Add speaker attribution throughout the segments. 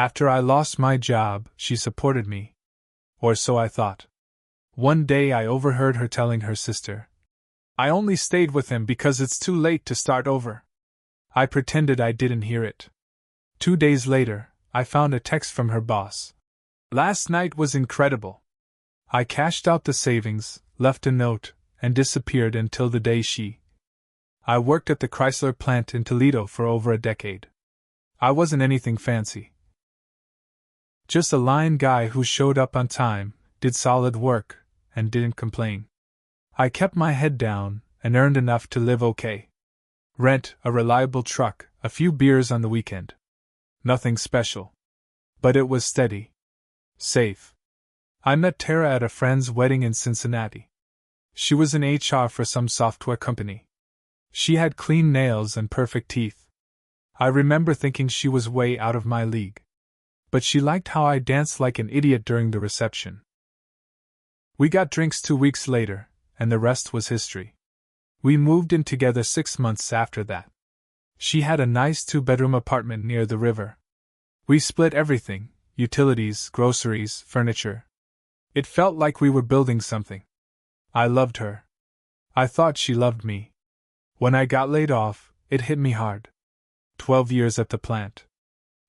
Speaker 1: After I lost my job, she supported me. Or so I thought. One day I overheard her telling her sister, "I only stayed with him because it's too late to start over." I pretended I didn't hear it. 2 days later, I found a text from her boss. "Last night was incredible." I cashed out the savings, left a note, and disappeared until the day I worked at the Chrysler plant in Toledo for over a decade. I wasn't anything fancy. Just a line guy who showed up on time, did solid work, and didn't complain. I kept my head down and earned enough to live okay. Rent, a reliable truck, a few beers on the weekend. Nothing special. But it was steady. Safe. I met Tara at a friend's wedding in Cincinnati. She was in HR for some software company. She had clean nails and perfect teeth. I remember thinking she was way out of my league. But she liked how I danced like an idiot during the reception. We got drinks 2 weeks later, and the rest was history. We moved in together 6 months after that. She had a nice 2-bedroom apartment near the river. We split everything: utilities, groceries, furniture. It felt like we were building something. I loved her. I thought she loved me. When I got laid off, it hit me hard. 12 years at the plant.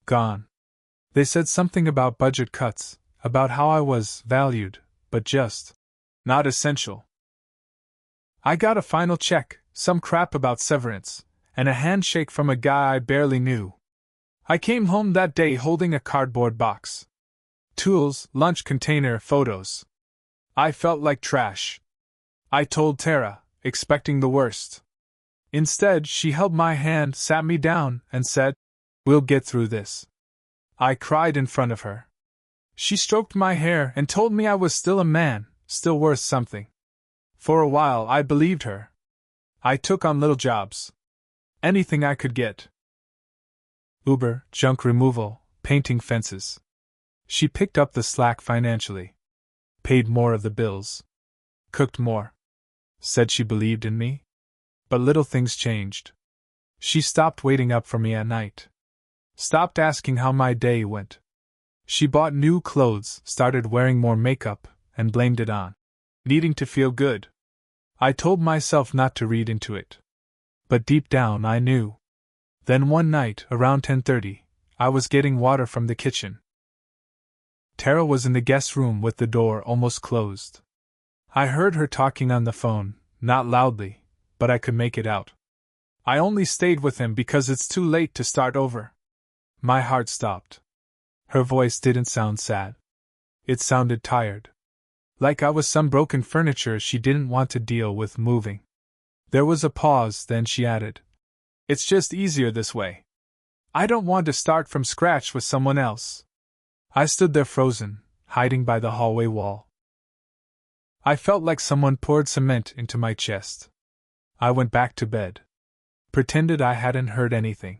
Speaker 1: Gone. They said something about budget cuts, about how I was valued, but just not essential. I got a final check, some crap about severance, and a handshake from a guy I barely knew. I came home that day holding a cardboard box. Tools, lunch container, photos. I felt like trash. I told Tara, expecting the worst. Instead, she held my hand, sat me down, and said, "We'll get through this." I cried in front of her. She stroked my hair and told me I was still a man, still worth something. For a while, I believed her. I took on little jobs. Anything I could get. Uber, junk removal, painting fences. She picked up the slack financially. Paid more of the bills. Cooked more. Said she believed in me. But little things changed. She stopped waiting up for me at night. Stopped asking how my day went. She bought new clothes, started wearing more makeup, and blamed it on needing to feel good. I told myself not to read into it. But deep down I knew. Then one night, around 10:30, I was getting water from the kitchen. Tara was in the guest room with the door almost closed. I heard her talking on the phone, not loudly, but I could make it out. "I only stayed with him because it's too late to start over." My heart stopped. Her voice didn't sound sad. It sounded tired. Like I was some broken furniture she didn't want to deal with moving. There was a pause, then she added, "It's just easier this way. I don't want to start from scratch with someone else." I stood there frozen, hiding by the hallway wall. I felt like someone poured cement into my chest. I went back to bed. Pretended I hadn't heard anything.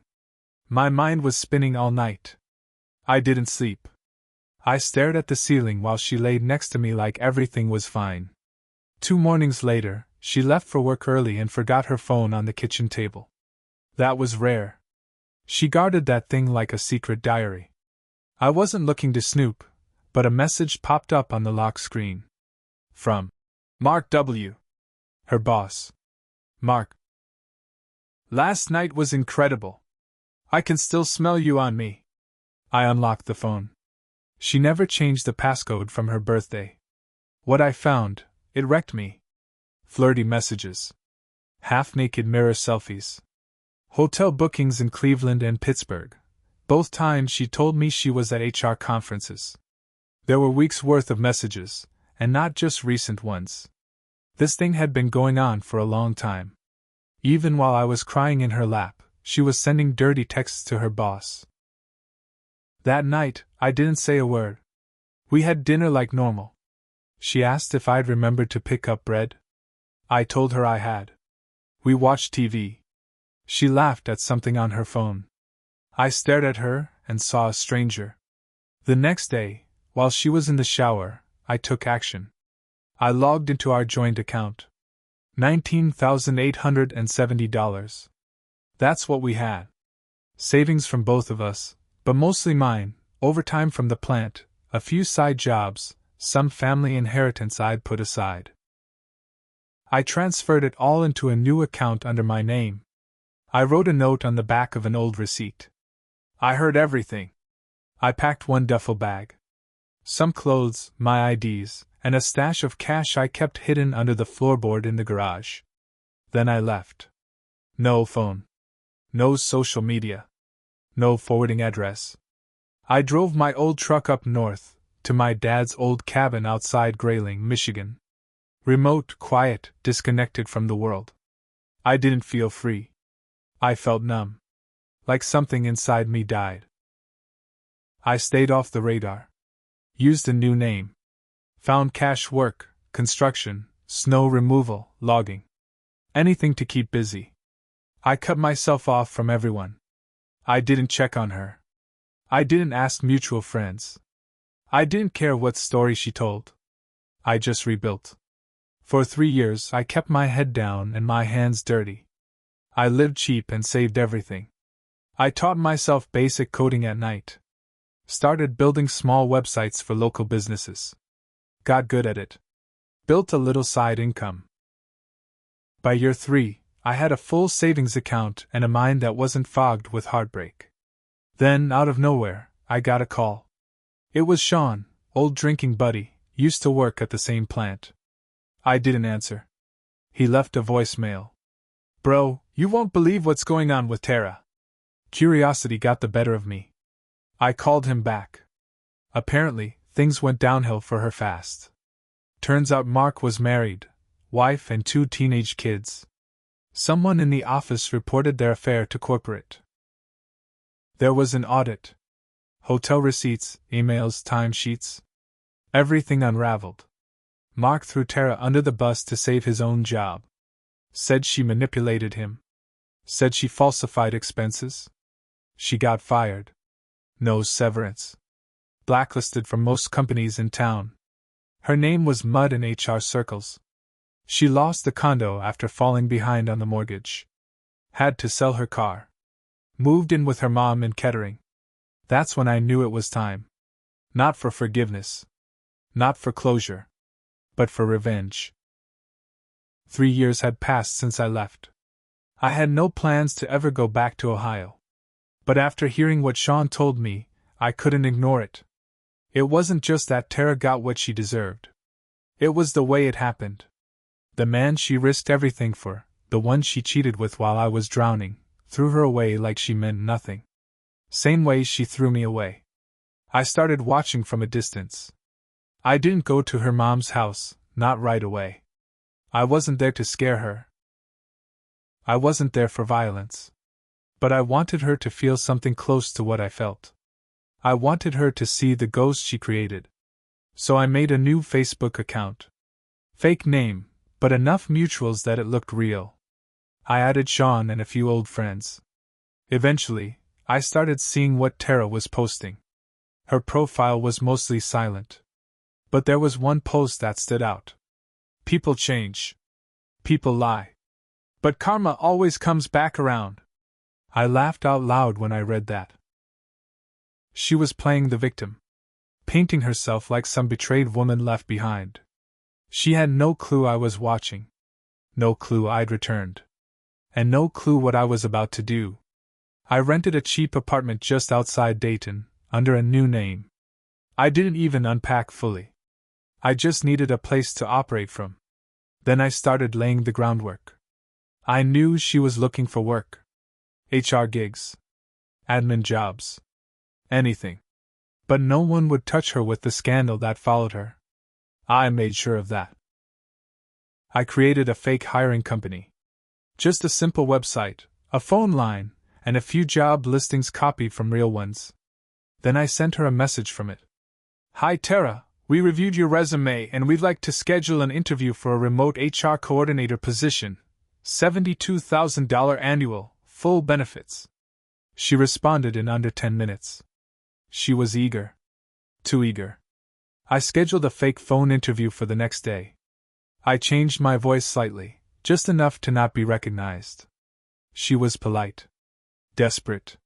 Speaker 1: My mind was spinning all night. I didn't sleep. I stared at the ceiling while she laid next to me like everything was fine. 2 mornings later, she left for work early and forgot her phone on the kitchen table. That was rare. She guarded that thing like a secret diary. I wasn't looking to snoop, but a message popped up on the lock screen. From Mark W., her boss. "Mark, last night was incredible. I can still smell you on me." I unlocked the phone. She never changed the passcode from her birthday. What I found, it wrecked me. Flirty messages. Half-naked mirror selfies. Hotel bookings in Cleveland and Pittsburgh. Both times she told me she was at HR conferences. There were weeks' worth of messages, and not just recent ones. This thing had been going on for a long time. Even while I was crying in her lap, she was sending dirty texts to her boss. That night, I didn't say a word. We had dinner like normal. She asked if I'd remembered to pick up bread. I told her I had. We watched TV. She laughed at something on her phone. I stared at her and saw a stranger. The next day, while she was in the shower, I took action. I logged into our joint account. $19,870. That's what we had. Savings from both of us, but mostly mine, overtime from the plant, a few side jobs, some family inheritance I'd put aside. I transferred it all into a new account under my name. I wrote a note on the back of an old receipt. I heard everything. I packed one duffel bag. Some clothes, my IDs, and a stash of cash I kept hidden under the floorboard in the garage. Then I left. No phone. No social media. No forwarding address. I drove my old truck up north, to my dad's old cabin outside Grayling, Michigan. Remote, quiet, disconnected from the world. I didn't feel free. I felt numb. Like something inside me died. I stayed off the radar. Used a new name. Found cash work, construction, snow removal, logging. Anything to keep busy. I cut myself off from everyone. I didn't check on her. I didn't ask mutual friends. I didn't care what story she told. I just rebuilt. For 3 years I kept my head down and my hands dirty. I lived cheap and saved everything. I taught myself basic coding at night. Started building small websites for local businesses. Got good at it. Built a little side income. By year 3, I had a full savings account and a mind that wasn't fogged with heartbreak. Then, out of nowhere, I got a call. It was Sean, old drinking buddy, used to work at the same plant. I didn't answer. He left a voicemail. Bro, you won't believe what's going on with Tara. Curiosity got the better of me. I called him back. Apparently, things went downhill for her fast. Turns out Mark was married, wife and 2 teenage kids. Someone in the office reported their affair to corporate. There was an audit. Hotel receipts, emails, timesheets. Everything unraveled. Mark threw Tara under the bus to save his own job. Said she manipulated him. Said she falsified expenses. She got fired. No severance. Blacklisted from most companies in town. Her name was mud in HR circles. She lost the condo after falling behind on the mortgage. Had to sell her car. Moved in with her mom in Kettering. That's when I knew it was time. Not for forgiveness. Not for closure. But for revenge. 3 years had passed since I left. I had no plans to ever go back to Ohio. But after hearing what Sean told me, I couldn't ignore it. It wasn't just that Tara got what she deserved. It was the way it happened. The man she risked everything for, the one she cheated with while I was drowning, threw her away like she meant nothing. Same way she threw me away. I started watching from a distance. I didn't go to her mom's house, not right away. I wasn't there to scare her. I wasn't there for violence. But I wanted her to feel something close to what I felt. I wanted her to see the ghost she created. So I made a new Facebook account. Fake name, but enough mutuals that it looked real. I added Sean and a few old friends. Eventually, I started seeing what Tara was posting. Her profile was mostly silent. But there was one post that stood out. People change. People lie. But karma always comes back around. I laughed out loud when I read that. She was playing the victim. Painting herself like some betrayed woman left behind. She had no clue I was watching. No clue I'd returned. And no clue what I was about to do. I rented a cheap apartment just outside Dayton, under a new name. I didn't even unpack fully. I just needed a place to operate from. Then I started laying the groundwork. I knew she was looking for work. HR gigs. Admin jobs. Anything. But no one would touch her with the scandal that followed her. I made sure of that. I created a fake hiring company. Just a simple website, a phone line, and a few job listings copied from real ones. Then I sent her a message from it. Hi Tara, we reviewed your resume and we'd like to schedule an interview for a remote HR coordinator position. $72,000 annual, full benefits. She responded in under 10 minutes. She was eager. Too eager. I scheduled a fake phone interview for the next day. I changed my voice slightly, just enough to not be recognized. She was polite. Desperate.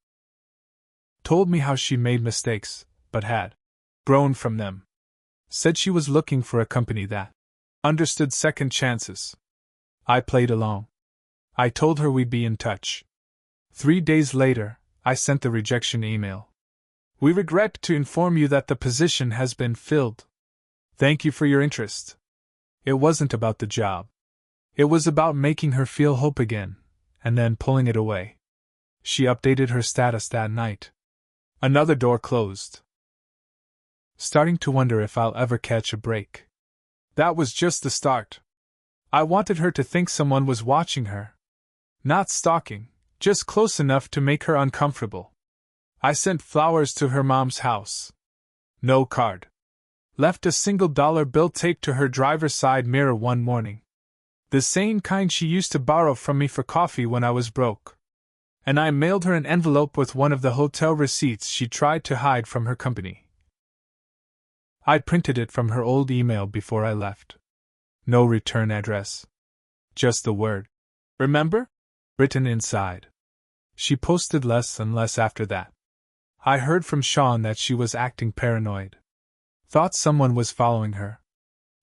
Speaker 1: Told me how she made mistakes, but had grown from them. Said she was looking for a company that understood second chances. I played along. I told her we'd be in touch. 3 days later, I sent the rejection email. We regret to inform you that the position has been filled. Thank you for your interest. It wasn't about the job. It was about making her feel hope again, and then pulling it away. She updated her status that night. Another door closed. Starting to wonder if I'll ever catch a break. That was just the start. I wanted her to think someone was watching her. Not stalking, just close enough to make her uncomfortable. I sent flowers to her mom's house. No card. Left a single dollar bill taped to her driver's side mirror one morning. The same kind she used to borrow from me for coffee when I was broke. And I mailed her an envelope with one of the hotel receipts she tried to hide from her company. I printed it from her old email before I left. No return address. Just the word, "Remember?" written inside. She posted less and less after that. I heard from Sean that she was acting paranoid. Thought someone was following her.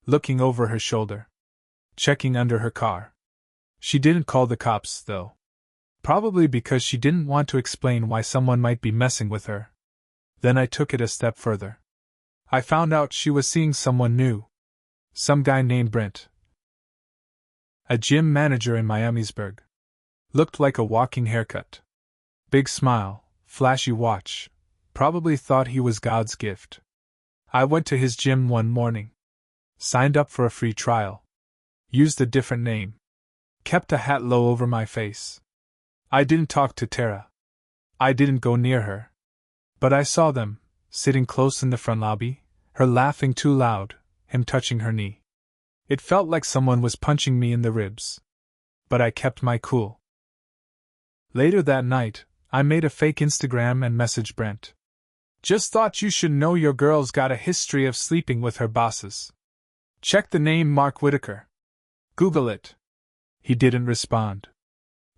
Speaker 1: Looking over her shoulder. Checking under her car. She didn't call the cops, though. Probably because she didn't want to explain why someone might be messing with her. Then I took it a step further. I found out she was seeing someone new. Some guy named Brent. A gym manager in Miamisburg. Looked like a walking haircut. Big smile, flashy watch. Probably thought he was God's gift. I went to his gym one morning. Signed up for a free trial. Used a different name. Kept a hat low over my face. I didn't talk to Tara. I didn't go near her. But I saw them, sitting close in the front lobby, her laughing too loud, him touching her knee. It felt like someone was punching me in the ribs. But I kept my cool. Later that night, I made a fake Instagram and messaged Brent. Just thought you should know your girl's got a history of sleeping with her bosses. Check the name Mark Whitaker. Google it. He didn't respond.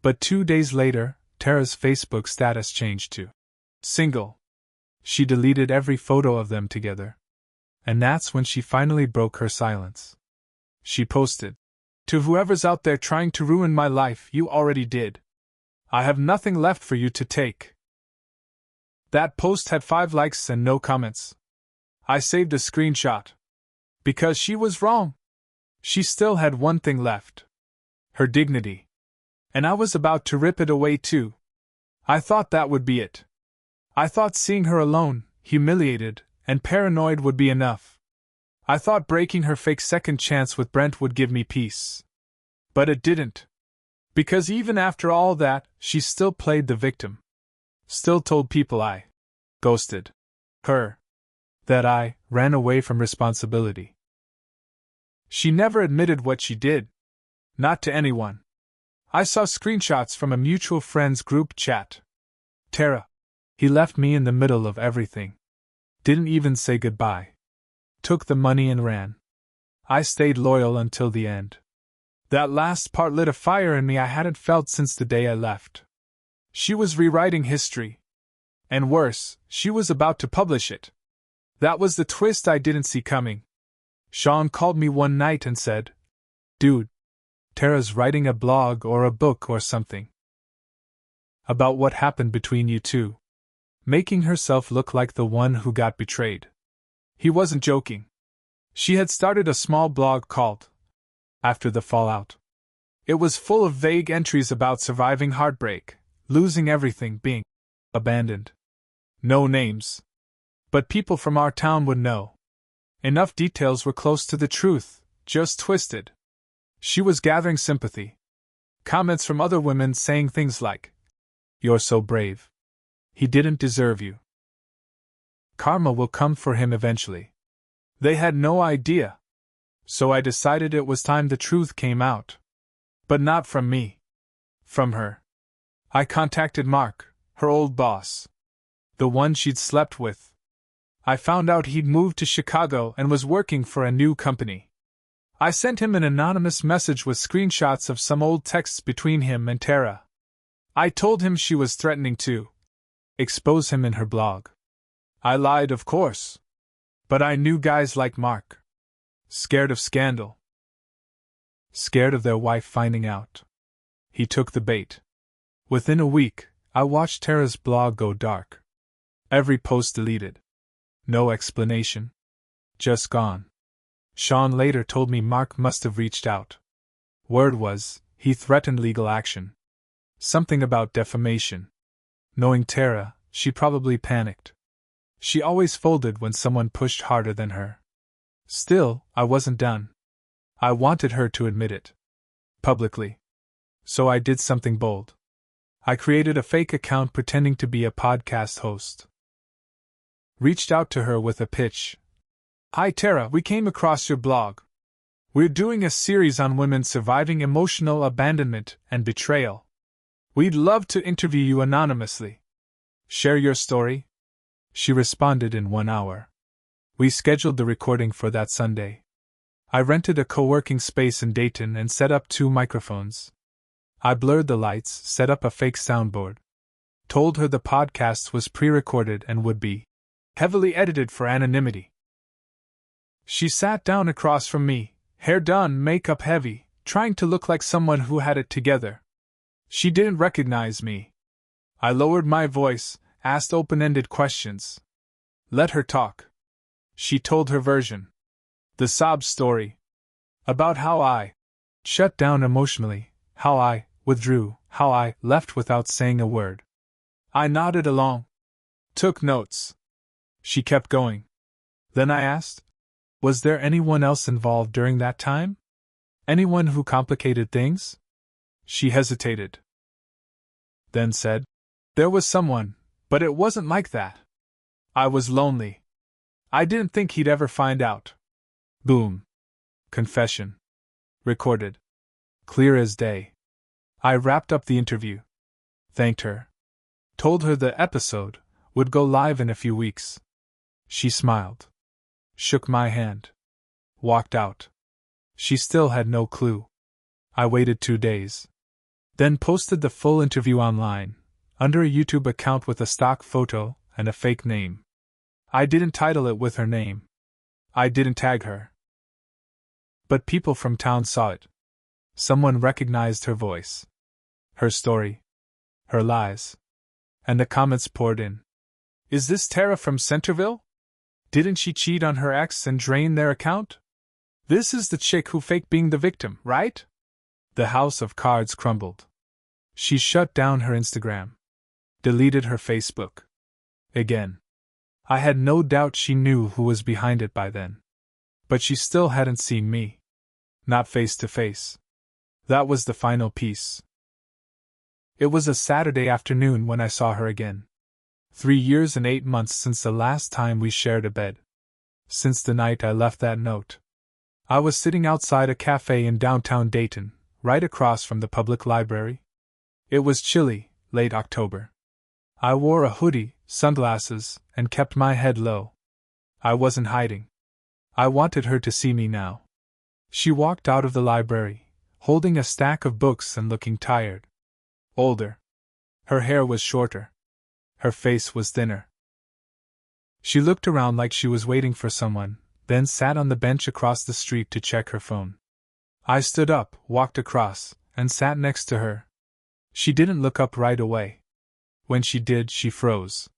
Speaker 1: But 2 days later, Tara's Facebook status changed to single. She deleted every photo of them together. And that's when she finally broke her silence. She posted, "To whoever's out there trying to ruin my life, you already did. I have nothing left for you to take." That post had 5 likes and no comments. I saved a screenshot. Because she was wrong. She still had one thing left. Her dignity. And I was about to rip it away too. I thought that would be it. I thought seeing her alone, humiliated, and paranoid would be enough. I thought breaking her fake second chance with Brent would give me peace. But it didn't. Because even after all that, she still played the victim. Still told people I ghosted her. That I ran away from responsibility. She never admitted what she did. Not to anyone. I saw screenshots from a mutual friends group chat. Tara. He left me in the middle of everything. Didn't even say goodbye. Took the money and ran. I stayed loyal until the end. That last part lit a fire in me I hadn't felt since the day I left. She was rewriting history. And worse, she was about to publish it. That was the twist I didn't see coming. Sean called me one night and said, "Dude, Tara's writing a blog or a book or something. About what happened between you two. Making herself look like the one who got betrayed." He wasn't joking. She had started a small blog called After the Fallout. It was full of vague entries about surviving heartbreak, losing everything, being abandoned. No names. But people from our town would know. Enough details were close to the truth, just twisted. She was gathering sympathy. Comments from other women saying things like, "You're so brave. He didn't deserve you. Karma will come for him eventually." They had no idea. So I decided it was time the truth came out. But not from me. From her. I contacted Mark, her old boss. The one she'd slept with. I found out he'd moved to Chicago and was working for a new company. I sent him an anonymous message with screenshots of some old texts between him and Tara. I told him she was threatening to expose him in her blog. I lied, of course. But I knew guys like Mark. Scared of scandal. Scared of their wife finding out. He took the bait. Within a week, I watched Tara's blog go dark. Every post deleted. No explanation. Just gone. Sean later told me Mark must have reached out. Word was, he threatened legal action. Something about defamation. Knowing Tara, she probably panicked. She always folded when someone pushed harder than her. Still, I wasn't done. I wanted her to admit it. Publicly. So I did something bold. I created a fake account pretending to be a podcast host. Reached out to her with a pitch. Hi Tara, we came across your blog. We're doing a series on women surviving emotional abandonment and betrayal. We'd love to interview you anonymously. Share your story? She responded in 1 hour. We scheduled the recording for that Sunday. I rented a co-working space in Dayton and set up 2 microphones. I blurred the lights, set up a fake soundboard. Told her the podcast was pre-recorded and would be heavily edited for anonymity. She sat down across from me, hair done, makeup heavy, trying to look like someone who had it together. She didn't recognize me. I lowered my voice, asked open-ended questions. Let her talk. She told her version. The sob story. About how I shut down emotionally, how I withdrew, how I left without saying a word. I nodded along. Took notes. She kept going. Then I asked, was there anyone else involved during that time? Anyone who complicated things? She hesitated. Then said, there was someone, but it wasn't like that. I was lonely. I didn't think he'd ever find out. Boom. Confession. Recorded. Clear as day. I wrapped up the interview. Thanked her. Told her the episode would go live in a few weeks. She smiled. Shook my hand. Walked out. She still had no clue. I waited 2 days. Then posted the full interview online, under a YouTube account with a stock photo and a fake name. I didn't title it with her name. I didn't tag her. But people from town saw it. Someone recognized her voice. Her story. Her lies. And the comments poured in. Is this Tara from Centerville? Didn't she cheat on her ex and drain their account? This is the chick who faked being the victim, right? The house of cards crumbled. She shut down her Instagram. Deleted her Facebook. Again. I had no doubt she knew who was behind it by then. But she still hadn't seen me. Not face to face. That was the final piece. It was a Saturday afternoon when I saw her again. 3 years and 8 months since the last time we shared a bed. Since the night I left that note. I was sitting outside a cafe in downtown Dayton, right across from the public library. It was chilly, late October. I wore a hoodie, sunglasses, and kept my head low. I wasn't hiding. I wanted her to see me now. She walked out of the library, holding a stack of books and looking tired. Older. Her hair was shorter. Her face was thinner. She looked around like she was waiting for someone, then sat on the bench across the street to check her phone. I stood up, walked across, and sat next to her. She didn't look up right away. When she did, she froze.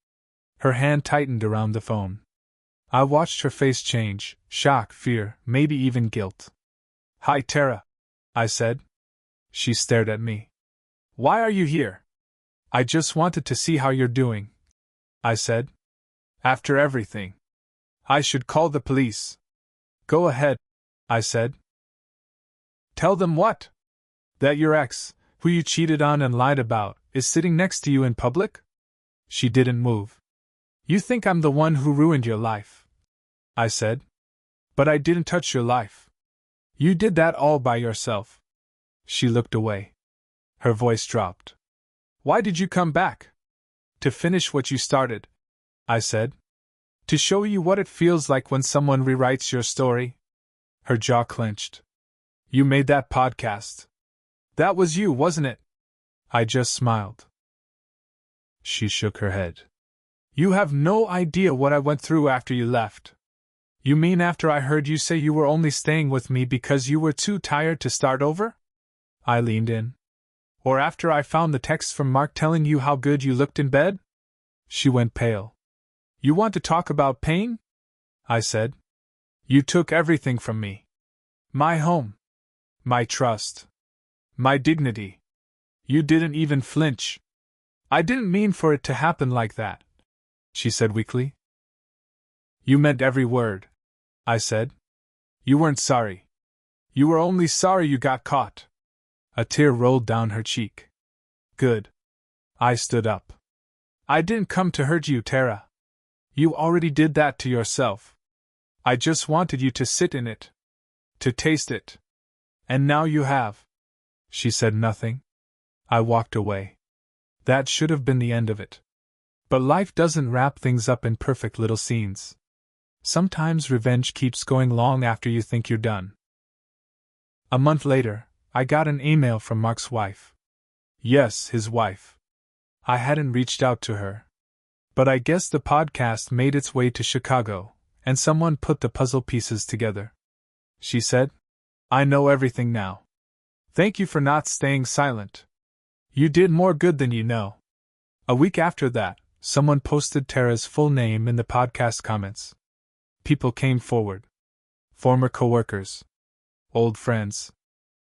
Speaker 1: Her hand tightened around the phone. I watched her face change, shock, fear, maybe even guilt. Hi, Tara, I said. She stared at me. Why are you here? I just wanted to see how you're doing, I said. After everything. I should call the police. Go ahead, I said. Tell them what? That your ex, who you cheated on and lied about, is sitting next to you in public? She didn't move. You think I'm the one who ruined your life, I said. But I didn't touch your life. You did that all by yourself. She looked away. Her voice dropped. Why did you come back? To finish what you started, I said. To show you what it feels like when someone rewrites your story. Her jaw clenched. You made that podcast. That was you, wasn't it? I just smiled. She shook her head. You have no idea what I went through after you left. You mean after I heard you say you were only staying with me because you were too tired to start over? I leaned in. Or after I found the text from Mark telling you how good you looked in bed? She went pale. You want to talk about pain? I said. You took everything from me. My home. My trust. My dignity. You didn't even flinch. I didn't mean for it to happen like that, she said weakly. You meant every word, I said. You weren't sorry. You were only sorry you got caught. A tear rolled down her cheek. Good. I stood up. I didn't come to hurt you, Tara. You already did that to yourself. I just wanted you to sit in it. To taste it. And now you have. She said nothing. I walked away. That should have been the end of it. But life doesn't wrap things up in perfect little scenes. Sometimes revenge keeps going long after you think you're done. A month later, I got an email from Mark's wife. Yes, his wife. I hadn't reached out to her. But I guess the podcast made its way to Chicago, and someone put the puzzle pieces together. She said, I know everything now. Thank you for not staying silent. You did more good than you know. A week after that, someone posted Tara's full name in the podcast comments. People came forward. Former coworkers. Old friends.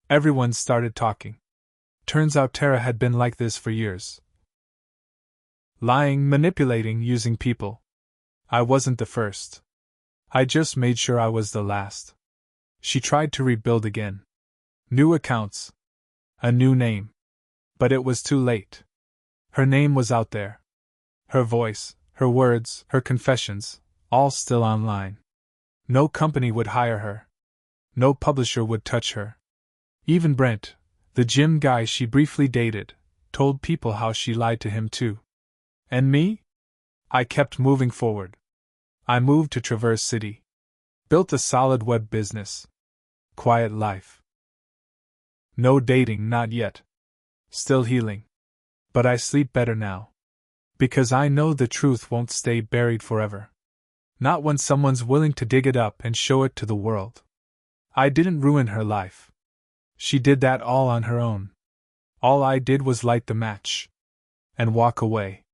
Speaker 1: Everyone started talking. Turns out Tara had been like this for years. Lying, manipulating, using people. I wasn't the first. I just made sure I was the last. She tried to rebuild again. New accounts. A new name. But it was too late. Her name was out there. Her voice, her words, her confessions, all still online. No company would hire her. No publisher would touch her. Even Brent, the gym guy she briefly dated, told people how she lied to him too. And me? I kept moving forward. I moved to Traverse City. Built a solid web business. Quiet life. No dating, not yet. Still healing. But I sleep better now. Because I know the truth won't stay buried forever. Not when someone's willing to dig it up and show it to the world. I didn't ruin her life. She did that all on her own. All I did was light the match. And walk away.